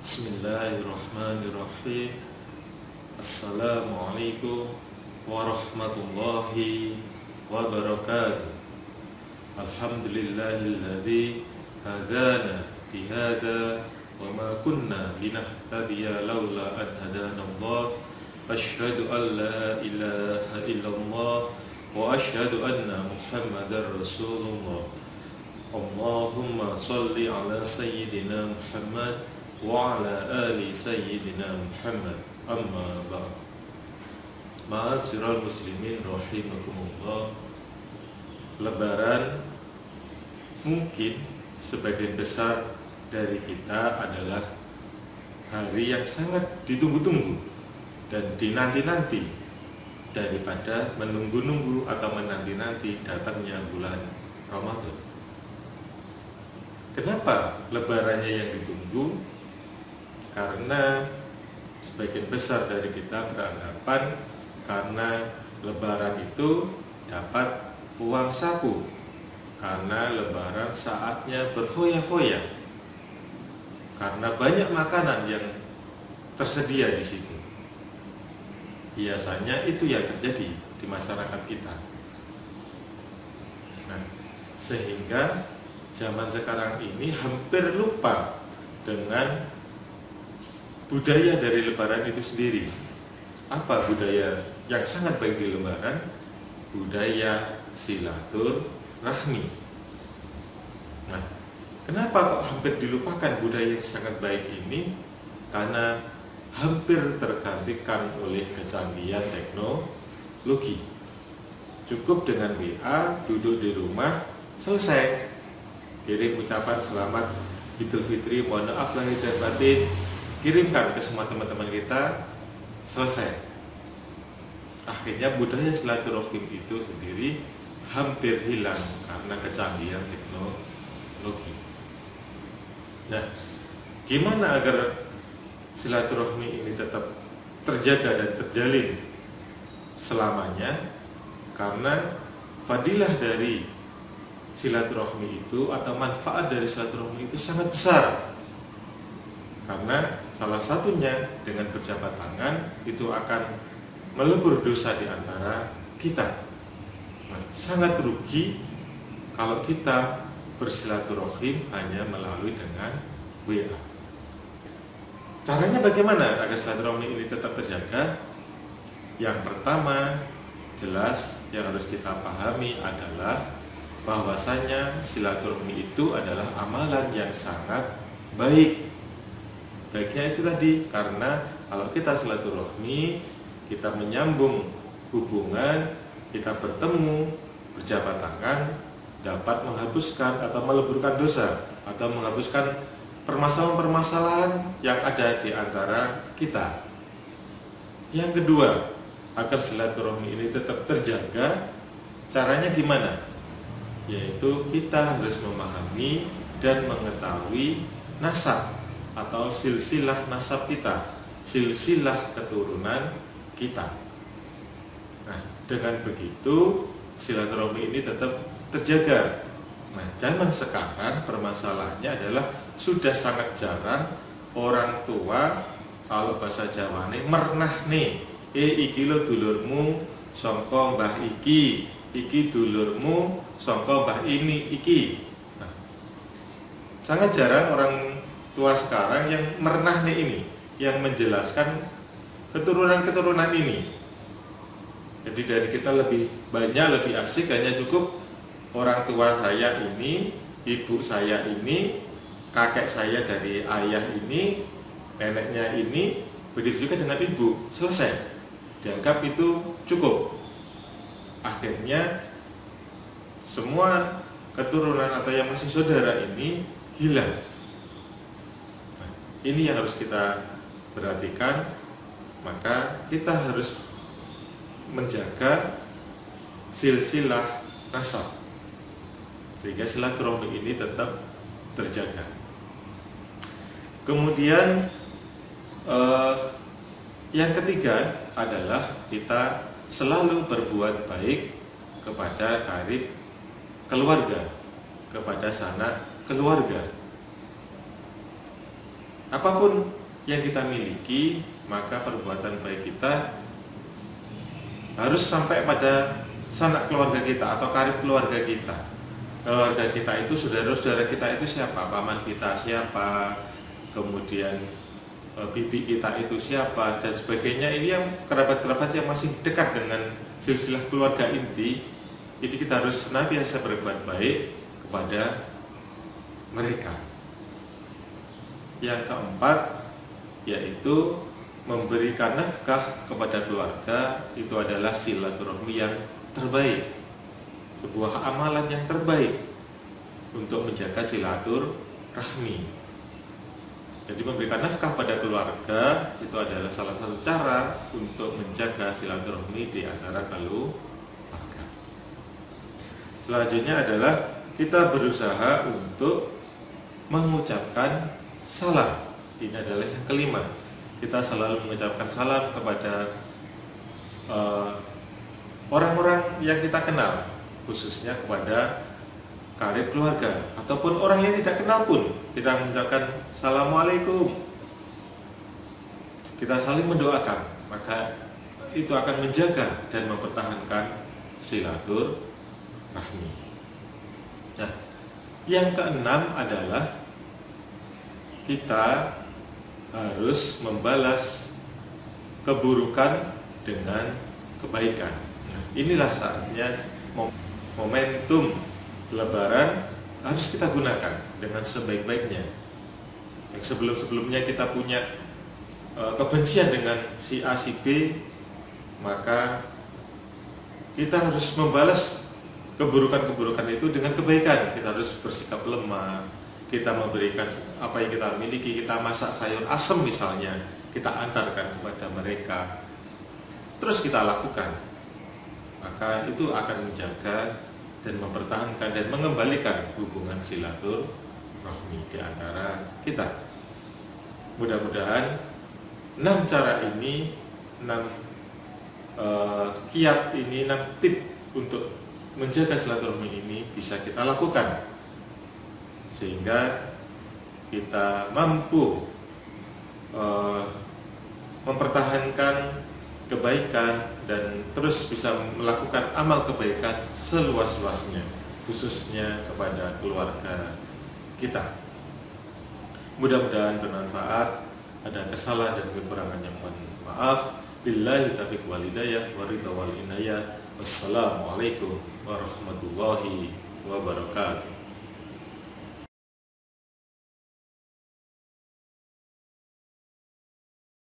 Bismillahirrahmanirrahim. Assalamualaikum warahmatullahi wabarakatuh. Alhamdulillahilladzi hadana bihada wa ma kunna linahtadiya laula an hadana Allah. Asyhadu an la ilaha illallah wa asyhadu anna Muhammadar Rasulullah. Allahumma salli ala sayyidina Muhammad wa ala ali sayyidina Muhammad. Amma ba'd. Ma'asyiral muslimin rahimakumullah. Lebaran mungkin sebagian besar dari kita adalah hari yang sangat ditunggu-tunggu dan dinanti-nanti daripada menunggu-nunggu atau menanti-nanti datangnya bulan Ramadan. Kenapa lebarannya yang ditunggu? Karena sebagian besar dari kita beranggapan karena lebaran itu dapat uang saku, karena lebaran saatnya berfoya-foya, karena banyak makanan yang tersedia di situ. Biasanya itu yang terjadi di masyarakat kita. Nah, sehingga zaman sekarang ini hampir lupa dengan budaya dari lebaran itu sendiri. Apa budaya yang sangat baik di lebaran? Budaya silaturahmi. Nah, kenapa kok hampir dilupakan budaya yang sangat baik ini? Karena hampir tergantikan oleh kecanggihan teknologi. Cukup dengan WA, duduk di rumah, selesai. Kirim ucapan selamat Idul Fitri, mohon maaf lahir dan batin, kirimkan ke semua teman-teman kita, selesai. Akhirnya budaya silaturahim itu sendiri hampir hilang karena kecanggihan teknologi. Nah, gimana agar silaturahmi ini tetap terjaga dan terjalin selamanya? Karena fadilah dari silaturahmi itu atau manfaat dari silaturahmi itu sangat besar. Karena salah satunya dengan berjabat tangan itu akan melebur dosa di antara kita. Nah, sangat rugi kalau kita bersilaturahim hanya melalui dengan WA. Caranya bagaimana agar silaturahmi ini tetap terjaga? Yang pertama, jelas yang harus kita pahami adalah bahwasanya silaturahmi itu adalah amalan yang sangat baik. Baiknya itu tadi, karena kalau kita silaturahmi, kita menyambung hubungan, kita bertemu, berjabat tangan, dapat menghapuskan atau meleburkan dosa atau menghapuskan permasalahan-permasalahan yang ada di antara kita. Yang kedua, agar silaturahmi ini tetap terjaga, caranya gimana? Yaitu kita harus memahami dan mengetahui nasab atau silsilah nasab kita, silsilah keturunan kita. Nah, dengan begitu silaturahmi ini tetap terjaga. Nah, zaman sekarang permasalahannya adalah sudah sangat jarang orang tua, kalau bahasa Jawane mernah nih, iki lo dulurmu sangka mbah iki dulurmu sangka mbah ini iki. Nah, sangat jarang orang tua sekarang yang merenah nih ini, yang menjelaskan keturunan-keturunan ini. Jadi dari kita lebih banyak, lebih asik hanya cukup orang tua saya ini, ibu saya ini, kakek saya dari ayah ini, neneknya ini, begitu juga dengan ibu, selesai. Dianggap itu cukup. Akhirnya semua keturunan atau yang masih saudara ini hilang. Ini yang harus kita perhatikan. Maka kita harus menjaga silsilah nasab sehingga silaturahmi ini tetap terjaga. Kemudian yang ketiga adalah kita selalu berbuat baik kepada karib keluarga, kepada sanak keluarga. Apapun yang kita miliki, maka perbuatan baik kita harus sampai pada sanak keluarga kita atau karib keluarga kita. Keluarga kita itu, saudara-saudara kita itu siapa? Paman kita siapa? Kemudian bibi kita itu siapa? Dan sebagainya. Ini yang kerabat-kerabat yang masih dekat dengan silsilah keluarga inti. Jadi kita harus senantiasa berbuat baik kepada mereka. Yang keempat, yaitu memberikan nafkah kepada keluarga, itu adalah silaturahmi yang terbaik, sebuah amalan yang terbaik untuk menjaga silaturahmi. Jadi memberikan nafkah pada keluarga itu adalah salah satu cara untuk menjaga silaturahmi di antara keluarga. Selanjutnya adalah kita berusaha untuk mengucapkan salam. Ini adalah yang kelima. Kita selalu mengucapkan salam kepada orang-orang yang kita kenal, khususnya kepada karib keluarga, ataupun orang yang tidak kenal pun kita mengucapkan assalamualaikum. Kita saling mendoakan, maka itu akan menjaga dan mempertahankan silaturahmi. Nah, yang keenam adalah kita harus membalas keburukan dengan kebaikan. Nah, inilah saatnya momentum Lebaran harus kita gunakan dengan sebaik-baiknya. Yang sebelum-sebelumnya kita punya kebencian dengan si A, si B, maka kita harus membalas keburukan-keburukan itu dengan kebaikan. Kita harus bersikap lemah, kita memberikan apa yang kita miliki, kita masak sayur asem misalnya, kita antarkan kepada mereka, terus kita lakukan, maka itu akan menjaga dan mempertahankan dan mengembalikan hubungan silaturahmi di antara kita. Mudah-mudahan 6 cara ini, 6 kiat ini, 6 tip untuk menjaga silaturahmi ini bisa kita lakukan, sehingga kita mampu mempertahankan kebaikan dan terus bisa melakukan amal kebaikan seluas-luasnya, khususnya kepada keluarga kita. Mudah-mudahan bermanfaat. Ada kesalahan dan kekurangannya mohon maaf. Billahi taufiq wal hidayah wa ridha wal inayah. Wassalamualaikum warahmatullahi wabarakatuh.